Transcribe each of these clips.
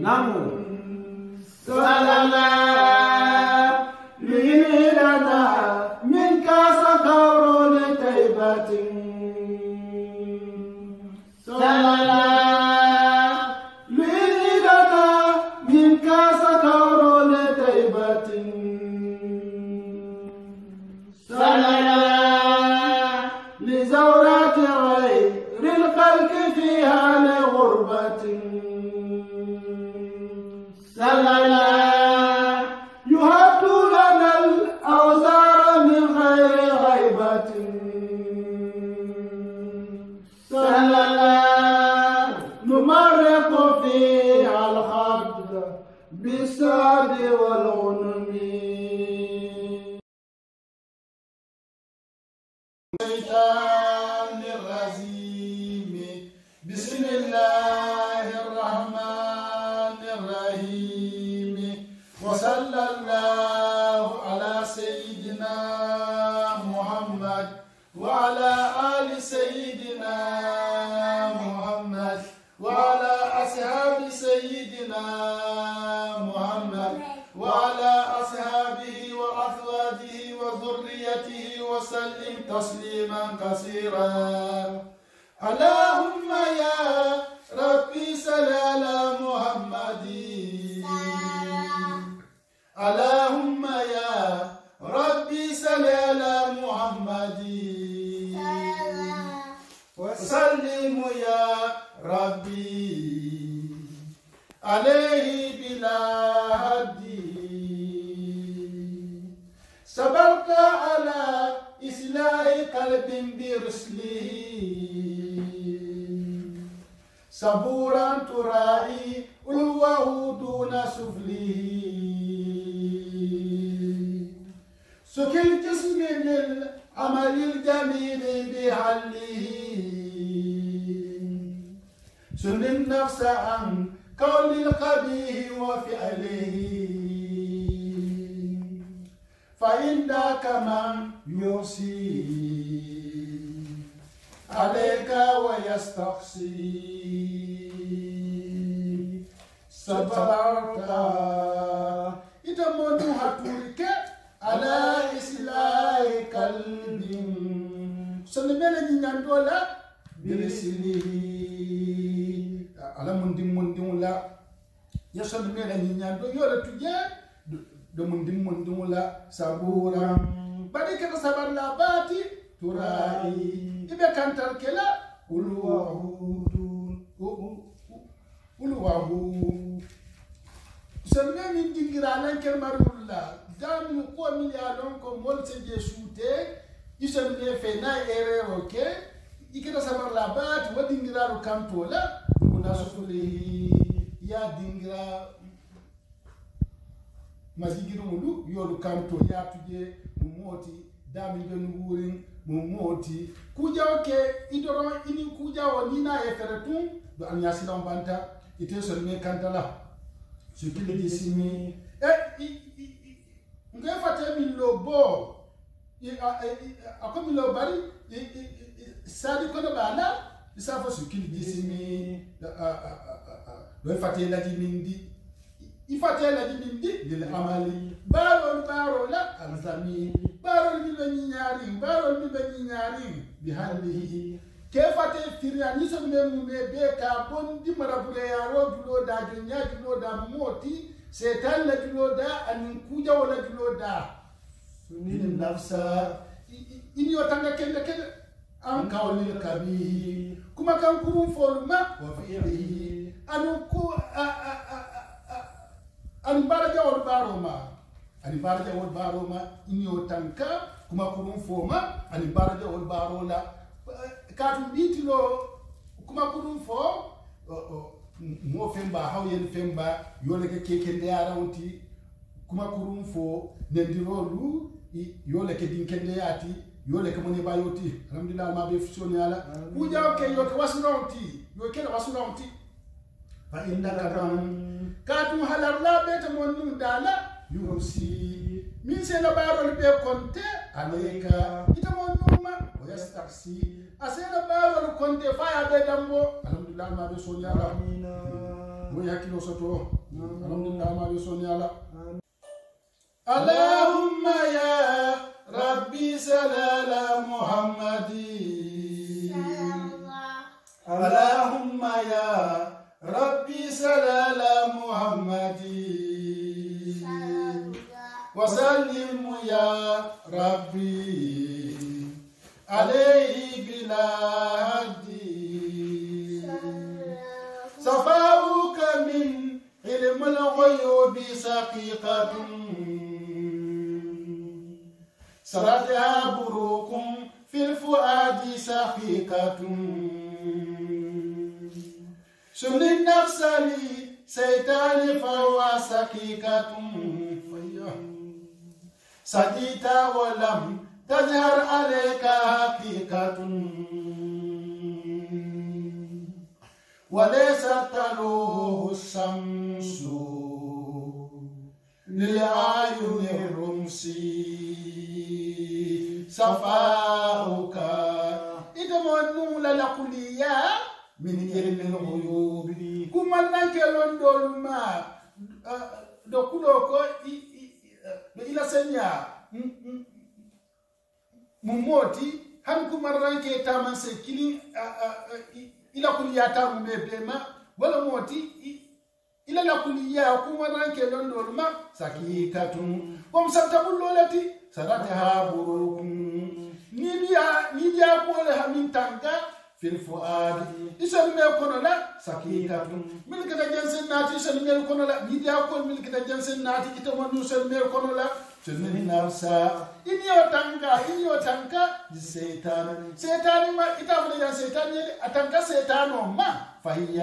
Namu. Salala lilana min kasa kaurole taibatin. Salala lilana min kasa kaurole taibatin. Salala لزورات غير الخلق فيها لغربة. سللا يهد لنا الأوزار من غير غيبة. سللا نمرق فيها الخد بالسعد والغنم. الشيطان الرجيم بسم الله الرحمن الرحيم وصلى الله على سيدنا محمد وعلى آل سيدنا محمد وعلى أصحاب سيدنا محمد وعلى أصحابه وأزواجه وذريته وسلم تسليما كثيرا. اللهم يا ربي صل على محمد. اللهم يا ربي صل على محمد وسلم يا ربي عليه بلا هدي. صبرت على إصلاح قلب برسله صبورا تراعي علوه دون سفله. سك الجسم للعمل الجميل بحله سن النفس عن قول القبيح وفعله. فإنك من يوصي عليك ويستقصي صبرت إذا منو هتورك على إصلاح قلب سنمل نياندولا برسله على مندم لا يسنمل نياندو يولا تجي do mundim la sabura badi kata sabar la bati turai ibe kantar kela uluwahu semme min dingira nan ker marulla dami ko mi ya lon ko molse je shute isemme fe na ere oke ikita sabar la bati wadingira ro kantola kuna sufuli ya dingira mazigiro mulu yolu kanto ya tuje mumoti dami ben wurin mumoti kuja oke idoro ini kuja wonina e feretum do anya silam banta ite so me kantala sukili disimi ngai fate mi lobo akomi lo bari sadi kono bala isafo sukili disimi do fate la dimindi ifatela dibindi lil amali baro la alzami baro mi bani nyari bi halihi ke fate firani so me be ka bon di marabure ya ro dulo da dunya dulo da moti setan la dulo da anin kuja wala dulo da sunin nafsa ini otanga kende an kawli kabi kuma kan kurun foluma wa fi'lihi anu ku ani baraja wal baroma ini otanka kuma kurun foma ani baraja wal barola katu bitilo kuma kurun fo mo femba hawyen femba yole ke kekende yarawti kuma kurun fo nendirolu yole ke dinkende yati yole ke moni bayoti alhamdulillah ma be fusioni ala uja ke yo ke wasunonti fa innaka katu halarla beta monu dala yusi min se la barol be konte aleka ita monu ma ويستقسي أسير بارو كنت فايا بدمبو الحمد لله ما بيسوني على ويحكي له سطو الحمد لله ما بيسوني على اللهم يا ربي صل على محمد اللهم يا ربي صل على محمد وسلم يا ربي عليه بلا هدي صفاؤك من علم الغيوب سقيقة سرتها بروق في الفؤاد سقيقة سن النفس لي سيطان فهو سقيقة سديت ولم تظهر عليك حقيقة وليس تلوه الشمس للعيون الرمسي صفاؤك إذا منو للقليا من علم الغيوب كما نكلون دولما دوكولوكو إلى سنيا مموتي هم كما رانكي تامن سكيني إلى كليا تامن بما ولا موتي إلى كليا كما رانكي لون دولما سكيكة كم سبتقول لولتي سرتها بروك نيديا بولها من تانكا في الفؤاد يسمى يكون لا سكيكة ملك الجنس ناتي يسمى يكون لا نيديا كل ملك الجنس ناتي يتمنى يسمى يكون لا سنني نفسا إنيو تانكا سيطان ما إتابع يا سيطان أتانكا سيطان ما فهي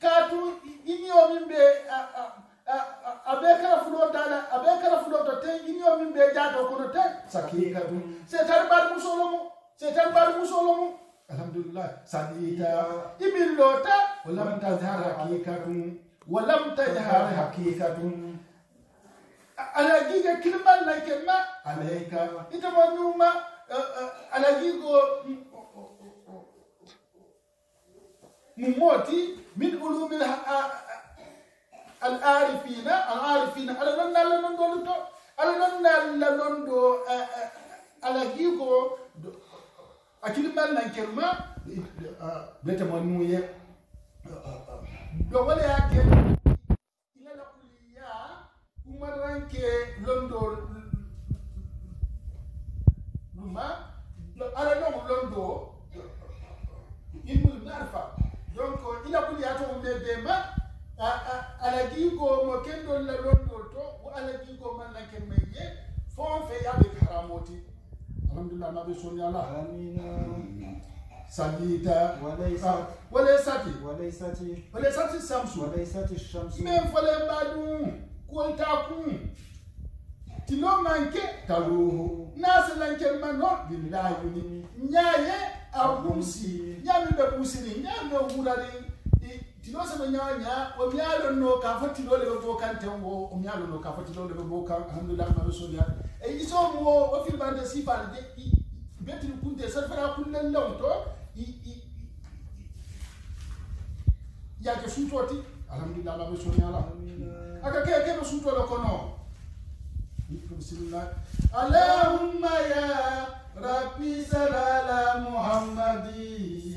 كاتو إنيو من بي abekara fulo to te inyo min be jato kono te sakika dum setan bar musolomo alhamdulillah sadita ibilota walam tajhar hakikatun ala giga kilman na kema alayka itamanuma ala gigo mumoti min ulumil العارفين على لندو على جيكو أكيد ما نكلمة بتمنوية دوالي أكيد إلى الكلية ومرانك لندو لما على لندو إنه نعرفه donc إلى كلية توم بما alagigo mo kendo la londo to wa alagigo man la kemeye fon fe ya be karamoti alhamdulillah nabi sunni allah amina salita walaysati samsu men fole badu ko taku tilo manke taluhu nas lan kelmano billahi nyaaye abumsi nyami be busini nyami wurari tilo sama nyanya o mialo no ka fati lo le bo kan tembo o mialo no ka fati lo le bo kan alhamdulillah ma rasulullah e iso mo o fil bande si par de betul kunte sarfara kullen lawto ya ke sutoti alhamdulillah ma rasulullah aka ke suto lo kono bismillah allahumma ya rabbi salala muhammadi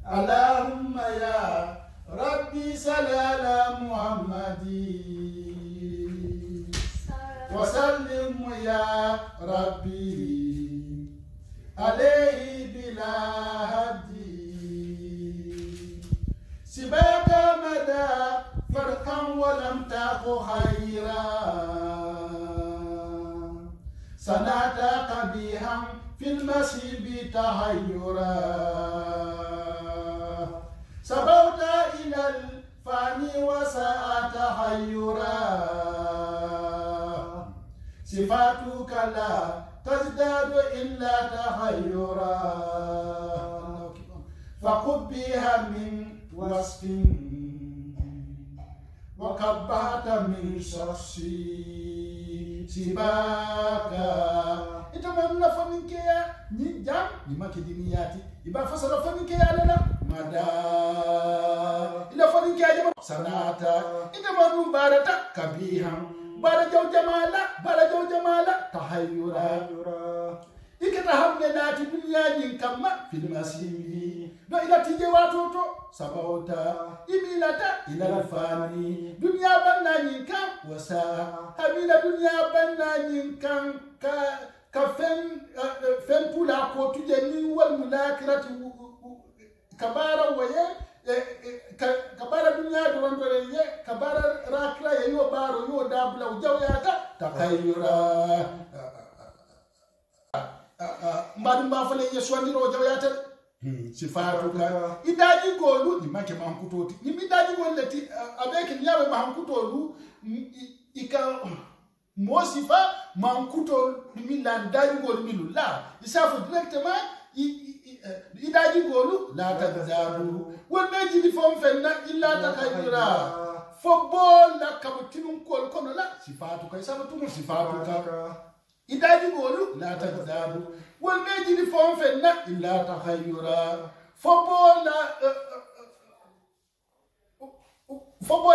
اللهم يا ربي صل على محمد وسلم يا ربي عليه بلا هدي سباك مدى فرقا ولم تق خيرا صنعت قبيحا في المسيب تهيرا سبوت إلى الفاني وساء تحيرا صفاتك لا تزداد إلا تحيرا فخذ بها من وصف وقبعت من شخصي سباك ita ma na faninke ya ni jam ni make diniyati iba fasara faninke ya lala mada ila faninke ya jama sanata ita ma nu barata kabihan bara jaw jamala tahayyura ikata hamne nati dunya nyin kamma fil masimi do ila tije watoto sabauta imilata ila fani dunya banna nyin kan wasa habila dunya banna nyin kan ka fen pula ko tuje ni wal mulakirati kabara waye kabara dunya do rondo ye kabara rakra ye yo baro yo dabla ujawyata takayyura mbadu mbafale yeswandiro jawyata sifatuka idaji golu ni make mankutoti ni midaji golleti abeke nyawe mankutolu ika mosifa mankuto milan daji golu milu la isafu directement idaji golu la tadzaru woneji di fom fenna illa takayyura football la kabutinun kol kono la sifatuka isafu sifatuka idaji golu la tadzaru woneji di fom fenna illa takayyura football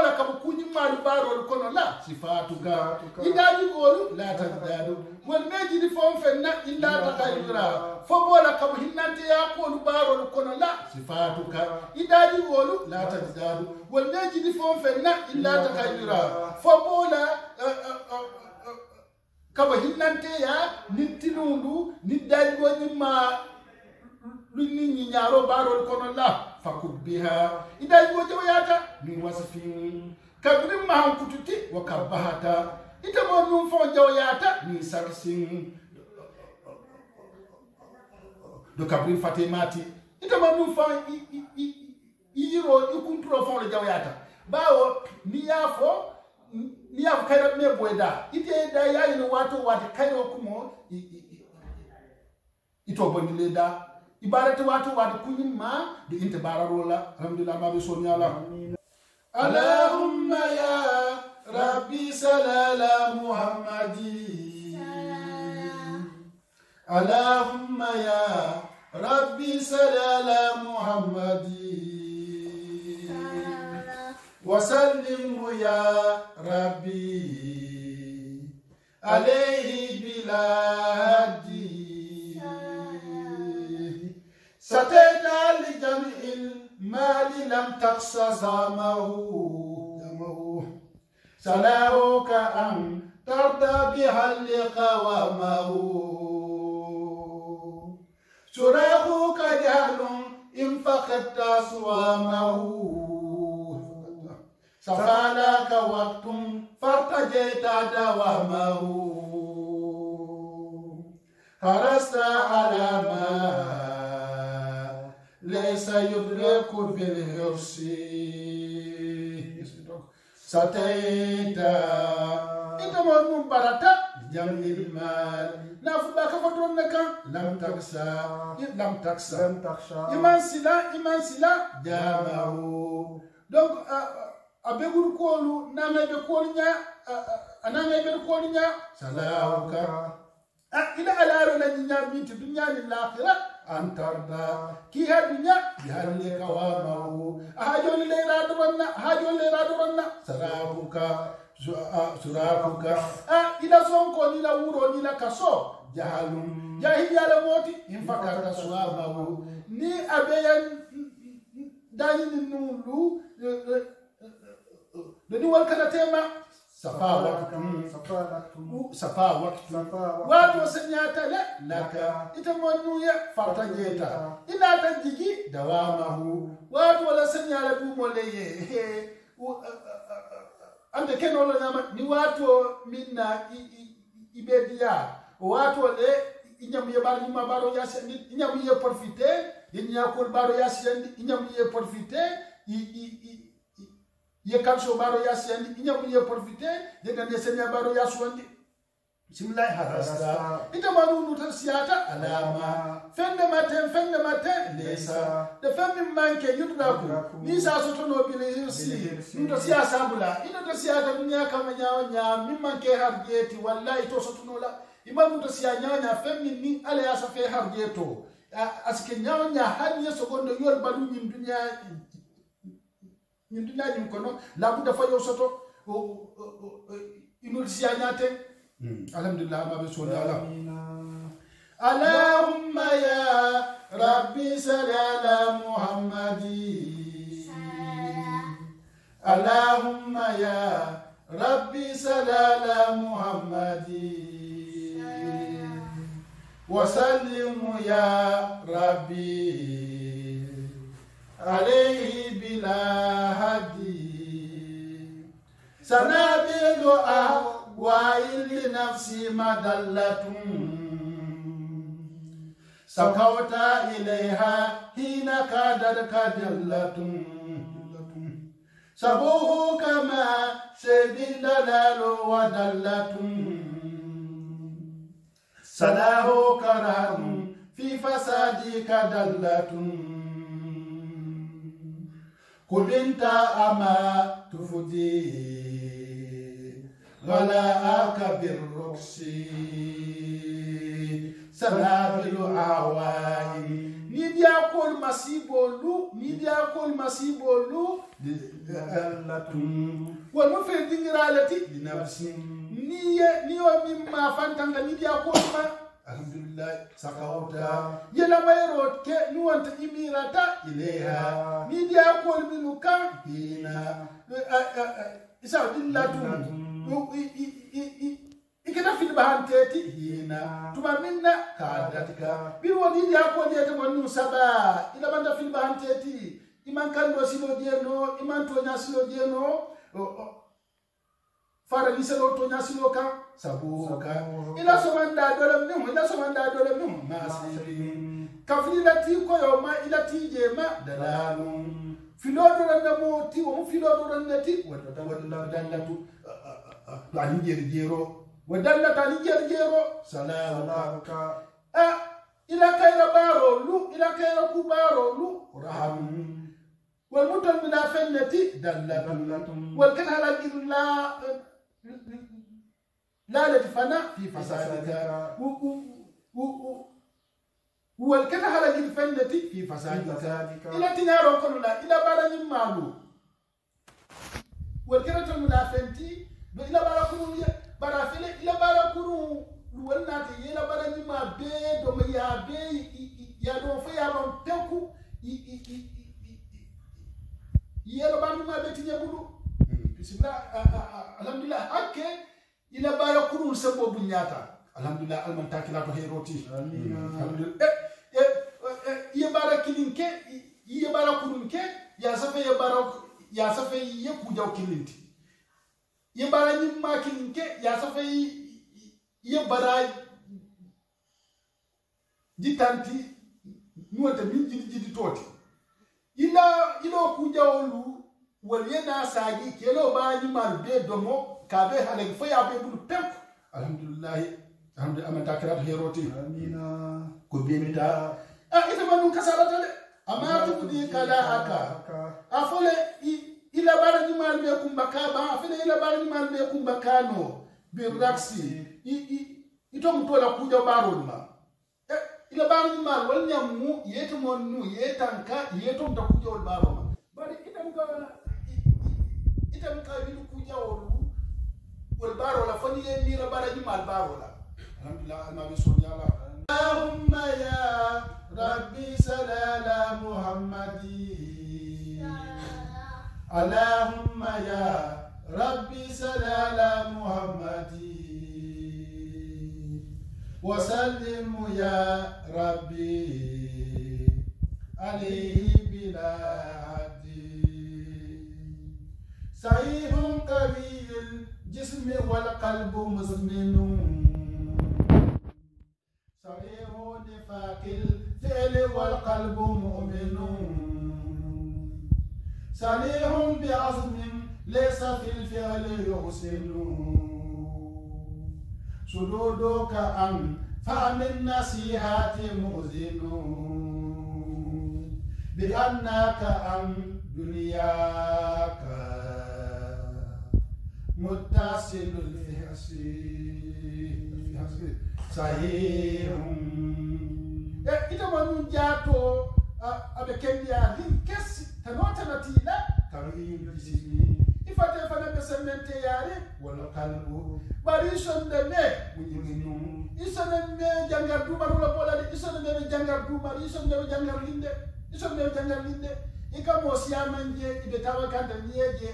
la kabukunyi malu baro kono la sifatuka idaji golu la tadzaru woneji di fom fenna illa takayyura football kabu hinnante ya ko baro kono la sifatuka idaji golu la tadzaru woneji di fom fenna illa takayyura football kaba hinnante ya nittinundu niddaji woni ma lunni nyaro baro kono la fakubbiha idaji wojo yata min wasfin kabrim ma hankututi wa kabahata itamo num fon jawyata min sarsin do kabrim fatimati itamo num fon yiro ikuntro fon jawyata bawo ni yafo kayra me boyda ite da yayi no wato wata kayro kumo ito bondile da ibaratu wato wata kunyima de inte bararola alhamdulillah ma be sonyala allahumma ya rabbi salala muhammadi allahumma ya rabbi salala muhammadi وسلم يا ربي عليه بلادي ستيت لجميع المال لم تقص زامه سلاهك أن ترضى بها لقوامه سراخك جهل إن فقدت صوامه سفالك وقت فارتجيت دوامه حرصت على ما ليس يدرك بالحرص ستيت انت من برتا جمع المال نافبك فتونك لم تكسى إيمان سلا جامعه donc abeguru kolu namebe kolnya anamebe kolnya salauka ila alaro la nya binti dunya ni lakhira antarda ki hadunya yalle kawamahu hajol le radonna surakuka ila sonko ni la wuro ni la kaso jahalum jahiliya moti infakata suamahu ni abeyan dani nulu dani wal kana tema safa waktu wato sanyata laka ita monuya fartajeta ina tajigi dawamahu wato wala sanyala du moleye ande kenolo nyama ni wato minna ibedia wato le inyamu ye bar nyuma baro yasendi inyamu ye profiter inyakol baro yasendi inyamu ye profiter ye kanso baro yasendi inyamu ye profiter de gande senya baro yaswandi simlay harasta ita manu nutar siyata alama fende matin lesa de femme manke yudraku ni sa sotono bile hirsi nutar siyasa bula ina to siyata dunya kama nyawo nya mi manke harjeti wallahi to sotono la imam to siya nyanya femmi ni ala ya safe harjeto aske nyanya hanye sogondo yol balu nyim dunya nyim kono la budda fa yo soto inul siya nyate alhamdulillah ma be sona ala Allahumma ya rabbi salli ala muhammadi Allahumma ya rabbi salli ala muhammadi وسلم يا ربي عليه بلا هدي سنابل أهواء لنفسي مدلة سقوت إليها حين كادت دلة سبوه كما سبيل دلال ودلة سلاه كرام في فسادك دلة كبنت أما تفدي غلاءك بالرقص سنابل أهواي نيدي أقول مسيبولو دلة والمفيد دينيرالتي لنفسي niyo mimma fantanga nidi akoma alhamdulillah sakauta yela mayro ke nuwanta imirata ileha nidi akol minuka bina isa dillatu ikena fil bahanteti hina tuma minna kadatika bi woni nidi akol yete monu saba ila banda fil bahanteti iman kan do silo jeno iman to nya silo jeno fara ni selo to nyasilo kan sabuka ila somanda dole mum masiri kafili lati ko yo ma ila tije ma dalalum filodo ran mo ti o filodo ran nati wadalla dallatu ani jero wadalla ani jero salamuka ila kayra baro ku baro lu raham wal mutal bila fannati dallatum wal kana la illa لا لتفنى في فسادك والكره على الفنة في فسادك إلى تنارو كلنا إلى بارن مالو والكره المنافنتي إلى باركونو بارافيل إلى باركونو والناتي إلى بارن ما بيد وما يا بي يا دو فيا بام تكو يلا بارن ما بيتي يبدو بسم الله الحمد لله أكيد إلى باركون سبب بنياتا الحمد لله المنتاكلات هيروتي الحمد لله يباركين كي يباركون كي يا سفي يكوجاو كينتي يبارني ما كين كي يا سفي يبارا جيتانتي نوتا من جيدي توتي إلا كوجاو waliyena sagi kelo baani mal be domo kabe halen faya be bulu pep alhamdulillah amanta kirat heroti amina ko bimita ita manu kasarata le amatu kudi kala haka afole ila barani mal be kumbaka ba afole ila barani mal be kumbakano be raksi ito mtola kuja baron ma ila barani mal wal nyamu yeto monu yetanka yeto mtakuja wal baron bari ita mga mkabilu kuja والبارو لا فني ميرا بارجي مال بارو لا الحمد لله ما بيسون يا الله اللهم يا ربي صل على محمد اللهم يا ربي صل على محمد وسلم يا ربي عليه بلا صحيح قوي الجسم والقلب مزمن صحيح نفاق الفعل والقلب مؤمن صحيح بعزم ليس في الفعل يحسن صدودك عن فهم النصيحات مؤذن بأنك عن دنياك متصل في حسين sahihun ita manu jato abe kendia din kes tanota natila tarihim jismi ifate fana be semente yare wala qalbu bari sonde me mujinu isone me jangar du maru la bola isone me jangar du maru isone me jangar linde isone me jangar linde ikamo siamanje ibe tawakanda niyeje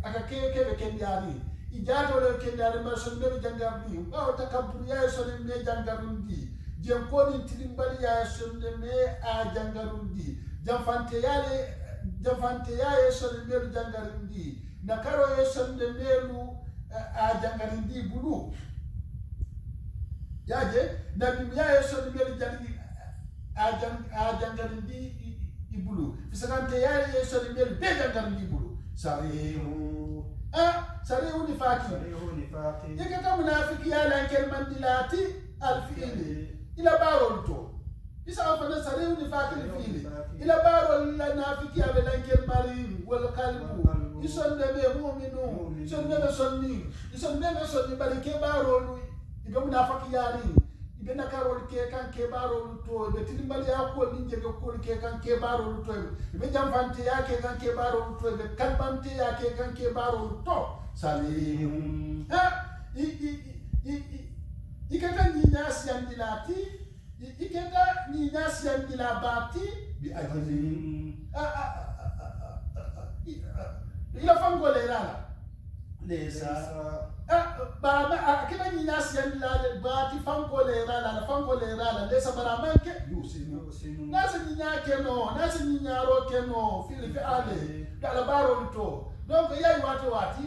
akakeke be kendiari ijato le kendiari ma sonde me jangar du ba takaburu ya sonde me jangar ndi jem ko ni tilimbali ya sonde me a jangarundi jamfante yaye sonde me jangarundi nakaro ye sonde melu a jangarundi bulu yaje na bimya ye sonde melu jangarundi a jangarundi ibulu fisakante yaye sonde melu be jangarundi bulu sarihu ni faki yekata munafiki ya lankel mandilati alfiili ila barol to isa afana sare ni fakil fili ila barol la nafiki ya belankel marin wal qalbu isonde be mu'minu isonde be sonni barike barol ibe munafiki yari ibe nakarol ke kan ke barol to be tilimbali ya ko ninje be ko ke kan ke barol to ibe jamfante ya ke kan ke barol to be kalbante ya ke kan ke barol to salihum ikata ni nasi andilati ikata ni nasi andilabati bi ajli ila fangole rala lesa barama akita ni nasi andilale bati fangole rala lesa baramanke yusinu nasi ni nyake no nasi ni nyaro keno fili ale dala baro to donc yayi wati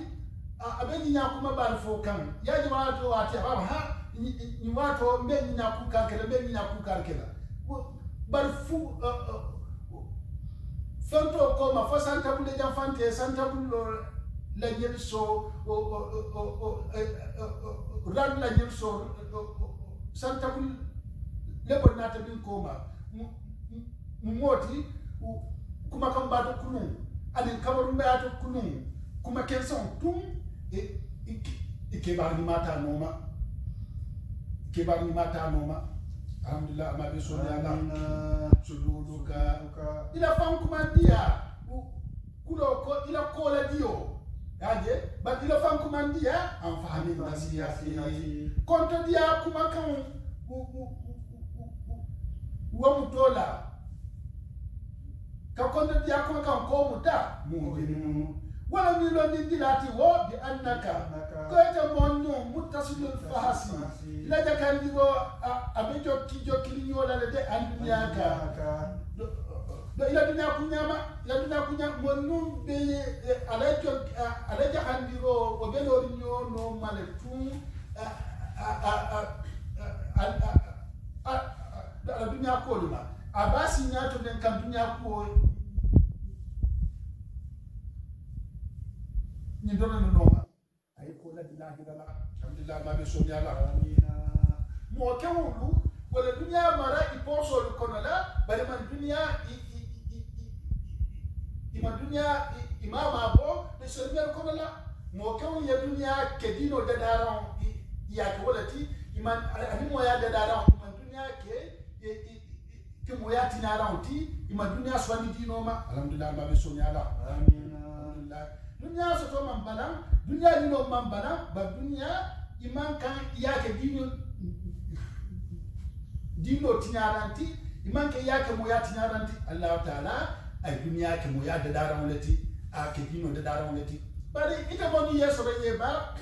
abeni nyakuma barfo kan yayi wati ha ni wato mbeni na kuka kela barfu fanto koma fa santa bule jamfante santa bulo la yelso ran la yelso santa bul lebo nata bin koma moti kuma kan ba to kunu alin kabaru ba to kunu kuma kenson tum ke ba ni mata noma kibar ni mata noma alhamdulillah ma bi sunna Allah sududuka ila fam kumandia kulo ko ila kola dio yaje ba ila fam kumandia am fahami nasiyati konto dia kuma kan wa mutola ka konto dia kuma kan ko muta mu'minu wala mi lo ni dilati wo bi annaka ko ta monno muttasilul fahasi la jakandi wo abe jokki nyola le de andunya ka do ila dunya kunya monno be ala jakandi wo be lo nyono male tu ala dunya ko luma abasi nyato den kan dunya ko ni dona no noma ay ko la billahi dala alhamdulillah ma be so ni ala amina mo kewulu wala dunya mara iposo ko la bari man dunya imama bo be so ni ko la mo kewu ya dunya ke dino da daran ya ke wala ti iman ani mo ya da daran man dunya ke mo ya tinaran ti iman dunya so ni dino ma alhamdulillah ma be so ni ala amina alhamdulillah dunia soto mambana dunia nino mambana ba dunia iman kan yake dino tinaranti iman kan yake mo ya tinaranti Allah taala ay dunia ke mo ya da daran lati a ke dino da daran lati bari ita mo ni yeso re ba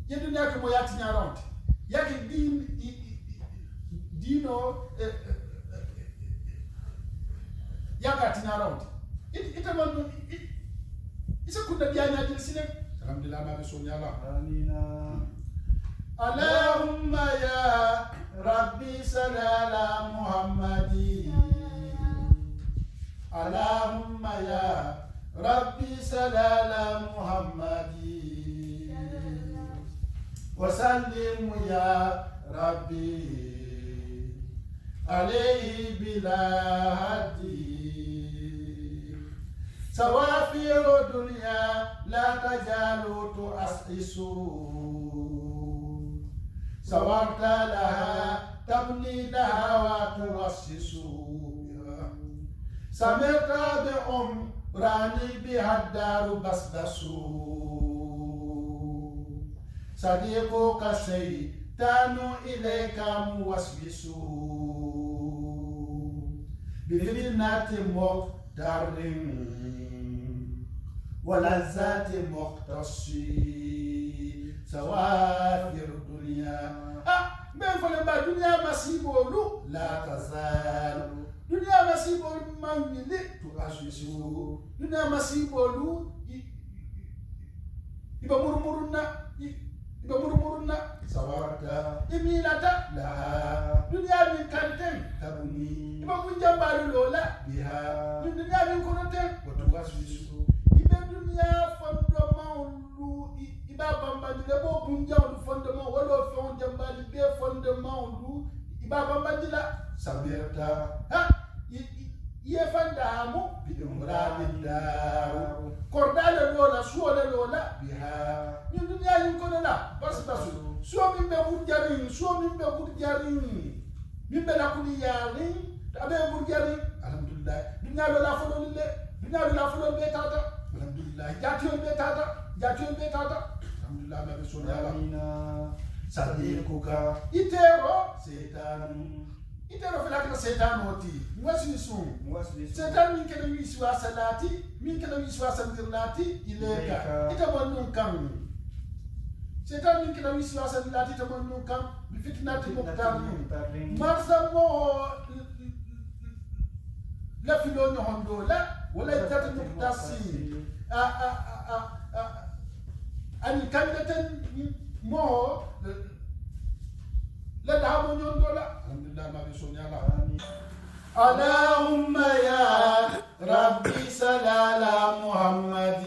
ye dunia ke mo ya tinaranti yake dino yaka tinaranti ita mo isa kunna bianya jilsine alhamdulillah ma bisoni Allah amina Allahumma ya rabbi salala muhammadi Allahumma ya rabbi salala muhammadi wa sallim ya rabbi alayhi bila hadi سوافر الدنيا لا تزال تؤسس صورت لها تبني لها وتؤسس بها سمعت بعمراني بها الدار بسبس صديقك الشيطان إليك موسوس بفتنة مقتر ولذات مختص سوافر الدنيا من فلما دنيا مسيبولو لا تزال دنيا مسيبولو من يلي تغسوسو دنيا مسيبولو يبقى مرمرنا سوارتا إميناتا لا دنيا من كنتم تبني يبقى كنجم لولا بها دنيا من كنتم وتغسوسو يبقى دنيا فندمون iba bambandi le bo bunja on fondement wala fon jambali be fondement lu iba bambandi la sabirta ha ye fanda amu bi umrani daru kordale lola suole lola biha ni dunya yin kono la bas so min be burjari so min be burjari min be la kuli yari abe burjari alhamdulillah dunya lola folo le dunya lola folo be tata alhamdulillah jatiyo be tata alhamdulillah nabi sallallahu sadiquka itero filaka setan oti mwasisu setan min kana wiswa salati min kana wiswa sandirlati ileka itabonnun kam setan min kana wiswa salati itabonnun kam bi fitnati muqtarin marsamo la filo nyondo la wala tatu muqtasi أن كانت مو لا دعم يندولا الحمد لله ما بيسوني الله اللهم يا ربي صل على محمد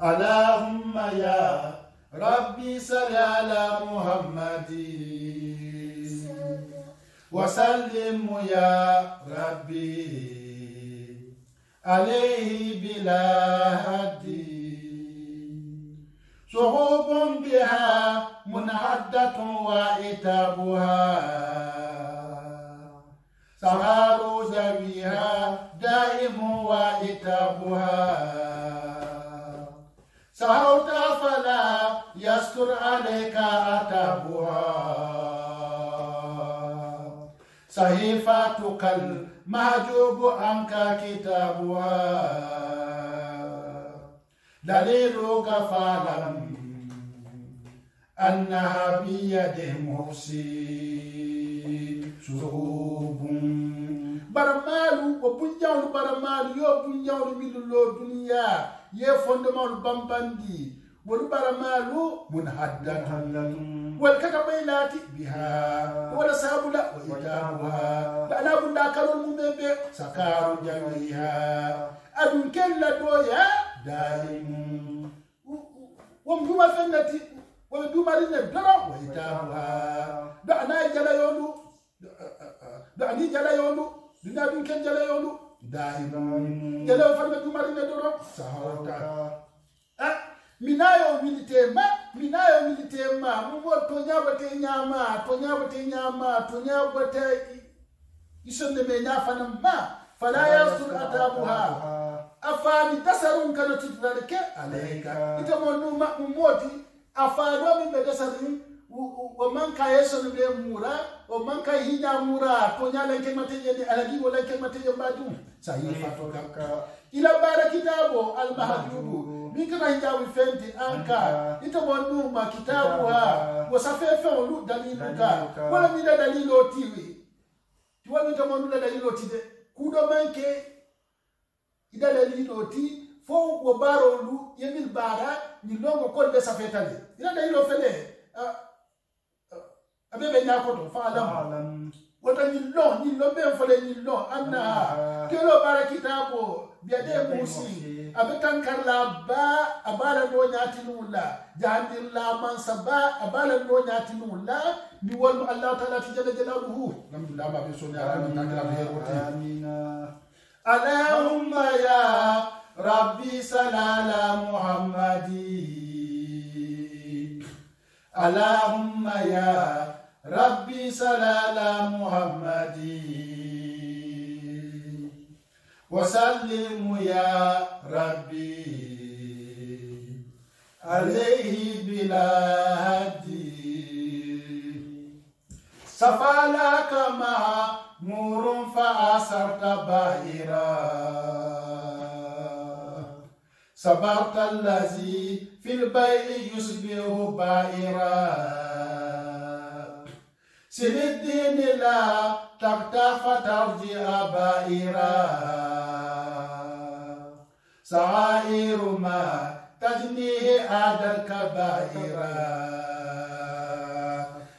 اللهم يا ربي صل على محمد وسلم يا ربي عليه بلا هدي صحوب بها منحدة وإتابها سهار زويها دائم وإتابها سهوت فلا يستر عليك أتابها صحيفتك المحجوب عنك كتابها دليلك فاعلم أنها بيد محسن شعوب برمالو وبنجاول برمالو يو بنجاول ميلو دنيا يفندمال بامباندي والبرمالو منحدة والكتبينات بها ولا سابلا وإتامها بأنا بنا كانوا الممبئ سكار جميعها أدن كلا دويا دائم ومدوما فنتي ومدوما لنا درا وإتامها بأنا جلا يولو بأني جلا يولو بنا دن كن جلا يولو دائم جلا فنتوما لنا درا سهرتا minayo militema mumo tonyabate nyama isonde me nyafana ma fala yasul atabuha afani tasarun kana tutralike alayka itamonuma mumoti afado min be tasarun wa man ka yeso be mura o man ka hinya mura tonyala ke mateje ni alagi wala ke mateje badu sayi fatoka ila barakitabo almahjubu mikana hijabu fenti anka itabonuma kitabu ha wasafefe olu daliluka wala mida dalilo tiwi tuwani tamonula dalilo tide kudo manke ida dalilo ti fo wo baro lu yemil bara ni longo kolbe safetale ida dalilo fele abebe nyakoto fa alam wata ni lo be fole ni lo anna kelo barakitabo biade musi abetan karla ba abala no nyati nulla jahandir la man saba abala no nyati nulla ni wal Allah taala jalla jalaluhu alhamdulillah ba be sonya amin amina allahumma ya rabbi salala muhammadi اللهم يا ربي صل على محمد وسلم يا ربي عليه بلا هدي سفالك مأمور فأسرت بائرا صبرت الذي في البيع يصبح بائرا سن الدين لا تقتف ترجع بائرا سعائر ما تجنيه عاد الكبائرا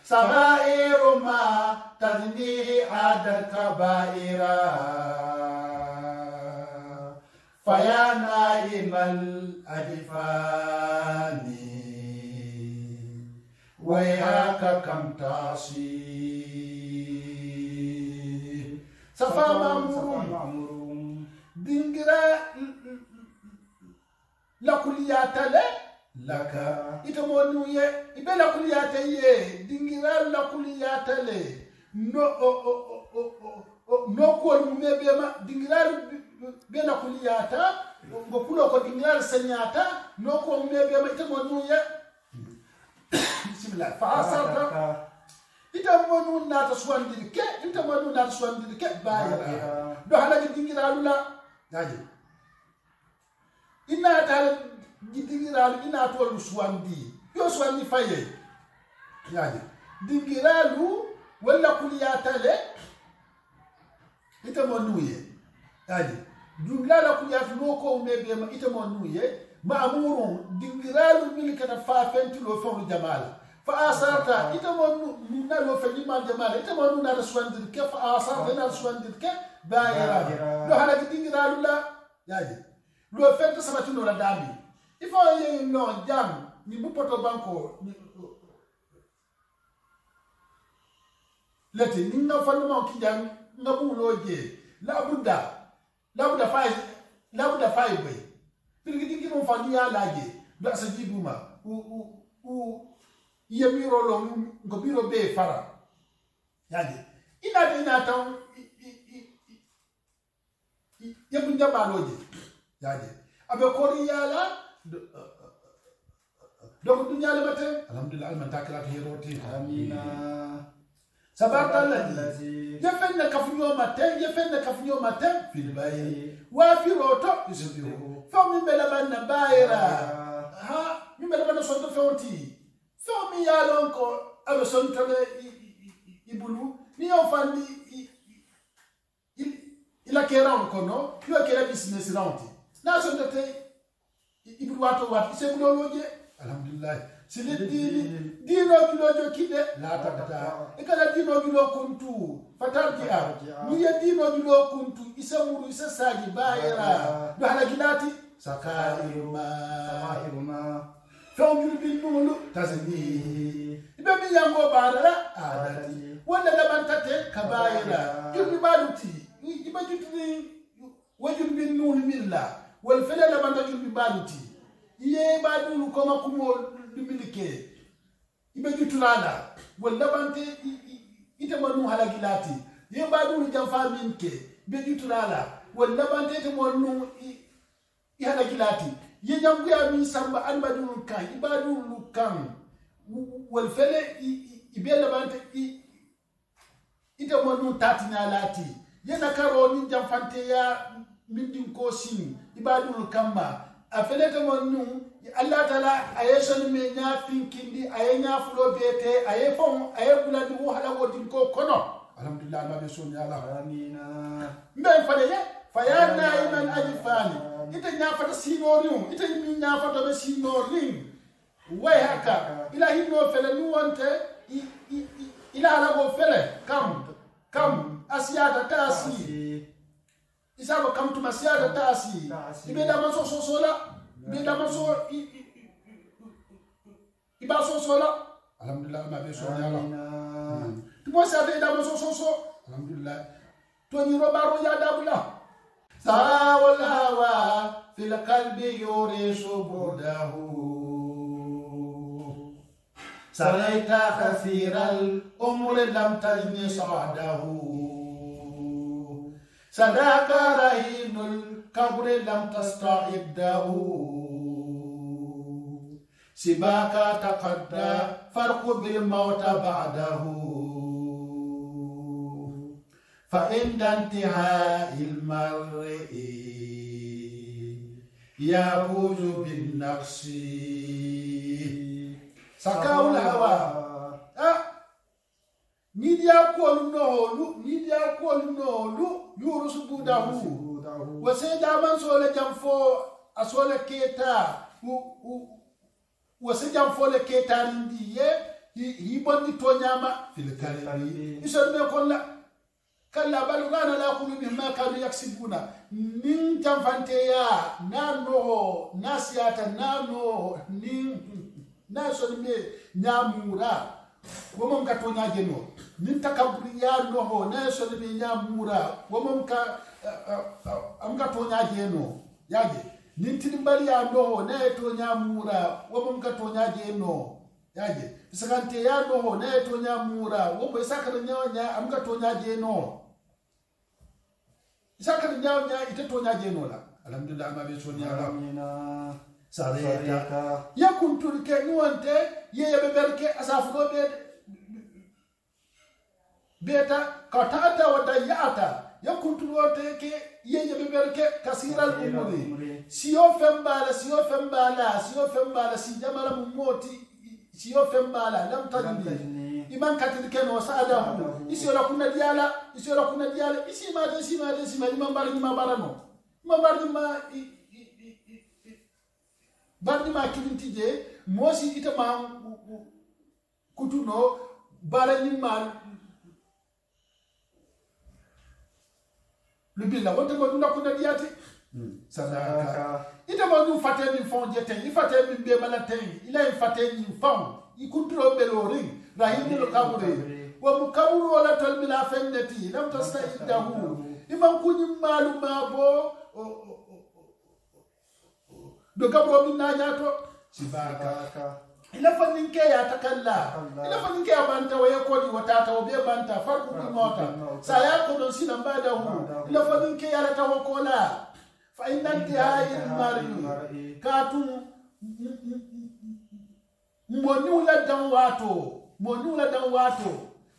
سعائر ما تجنيه عاد الكبائرا فيا نائم الأجفان وياك كم تعصي صفا مأمور دينغرا لكليات لك إتمونوية إبه لكليات دينغرا لكليات no ko mebema dingiral bena kuliyata ngokulo ko dingiral sanyata no ko mebema itamonuye bismillah fa asarta itamonu nata swandike bayira do hala dingiralula gaji ina tal dingiralu ina tolu swandi yo swandi faye gaji dingiralu wala kuliyata le itamonuye gaji dungala kuliyata no ko mebema itamonuye ma'murun dingiralu milkata fa fentilo fon jamala fa asarta itamonu nalo fenyi mal jamala itamonu na raswandir ke fa asarta na raswandir ke bayira lo hala dingiralu la yaji lo fenta sabati no la dami ifo ye no jam ni bupoto banko ni leti ninga fanno ki jam ngabu loje labuda fay bay pirgi dingi mo fandi ya laje da sa jiduma u yemiro lo ngobiro be fara yaje ina taw yebu njabaloje yaje abe kori yala donc dunya le matin alhamdulillah man takrat hiroti amina sabarta allazi yefenna kafunyo matin fil bayi wa fi roto yusubihu fami bela banna bayira ha mi bela banna sonto fewti fami yalon ko abe sonto le ibulu ni on fandi ila kera on kono yo kera business round na sonto te ibulu wato wat se buloloje alhamdulillah sile dino gilojo kide la takata ikala dino gilo kuntu fatarji'a ni ya dino gilo kuntu isamuru isasaji bayira do hala gilati sakairuma fawjul binulu tasni ibe mi yango barara adati wala labantate kabayira yumi baluti ibe jutni wajul binulu milla wal fala labantate yumi baluti iye badulu koma kumo dumilike ibe jutulala wala bante itamanu halagilati ye badulu jamfa minke be jutulala wala bante itamanu halagilati ye jambu ya min samba albadulu kan ibadulu kan wal fele ibe la bante itamanu tatinalati ye nakaro ni jamfante ya mindin ko sin ibadulu kamma afelete monu Allah taala ayeshan me nya finkindi ayenya fulo bete ayefon ayebulandi wo hala wodin ko kono alhamdulillah ma be sonni Allah amina mbe fade ye fayana iman ajfani ite nya fata sinorium ite mi nya fata be sinorim way haka ila hinno fele nu wonte ila hala go fele kam asiyata tasi isabo kam tu masiada tasi ibe da maso sosola ibe da maso iba sosola alhamdulillah ma be so yalla tu mo sa be da maso soso alhamdulillah to ni robaro ya dabula sawal hawa fil qalbi yurisu budahu سريت خسير الأمر لم تجن صعده صداك رهين القبر لم تستعده سباك تقدى فرق بالموت بعده فعند انتهاء المرء يفوز بالنقص سكاو الهوى نيديا كول نولو يورس بوده وسيدا من سولة جنفو أسولة كيتا وسيدا فولة كيتا نديه يبندي تونياما في الكلام يسمى كل كلا بلغانا لا يقولوا مما كانوا يكسبون نين جنفانتيا نانو ناسياتا نانو نين ناسو نمي نامورا ومم كتونيا جنو نين تكبريا نوهو ناسو نمي نامورا ومم كتونيا جنو ياجي نين تنباليا نوهو ناتونيا مورا ومم كتونيا جنو yaje isakante ya no na to nya mura wo bo isakara nya am ga to nya je no isakara nya ita to nya je no la alhamdulillah ma be so nya amina sareka ya kuntul ke nuante ye be berke asafu do be beta katata wa dayata ya kuntul wote ke ye be berke kasiral umuri siyo fembala si jamala mumoti siyo fembala lam tajni iman katil ken wa saadahu isi la kunna diala isi ma imam barano bardi ma kilintije mosi ita ma kutuno barani ma lubilla wonte ko dula kunna diati sadaka ita mo du faté ni fon jete ni faté min be malaten ila faté ni fon i kuntulo beloring rahim lo kabure wa mukawru wala talbila fannati lam tastaidahu imam kunyi malu mabo do kabro min nañato sibaka ila fanninke ya takalla ila fanninke ya banta wa yakodi watata wa be banta farqu bi mota saya ko don sina badahu ila fanninke ya la tawakola fa inna intihai al-mar'i katum monu la dan wato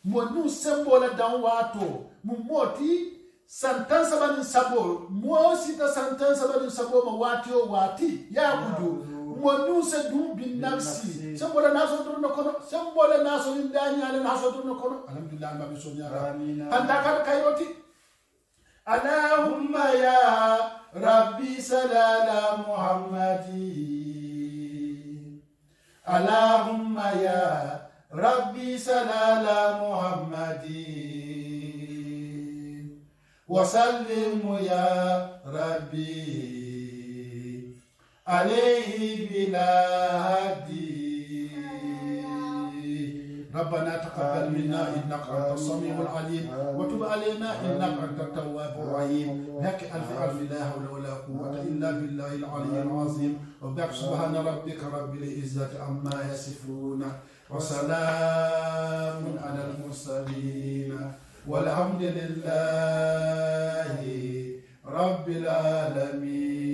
monu sembo la dan wato mumoti santansa banin sabo mo sita santansa banin sabo ma wati ya kudu monu se dum bin nafsi sembo la naso dur no kono sembo la naso min danya la naso dur no kono alhamdulillah ma biso nyara anda kan kayoti allahumma ya rabbi salala muhammadi اللهم يا ربي صل على محمد وسلم يا ربي عليه بلا هدي ربنا تقبل منا انك انت السميع العليم وتب علينا انك انت التواب الرحيم لك الف لا حول ولا قوه الا بالله العلي العظيم وبك سبحان ربك رب العزه عما يصفون وسلام على المرسلين والحمد لله رب العالمين.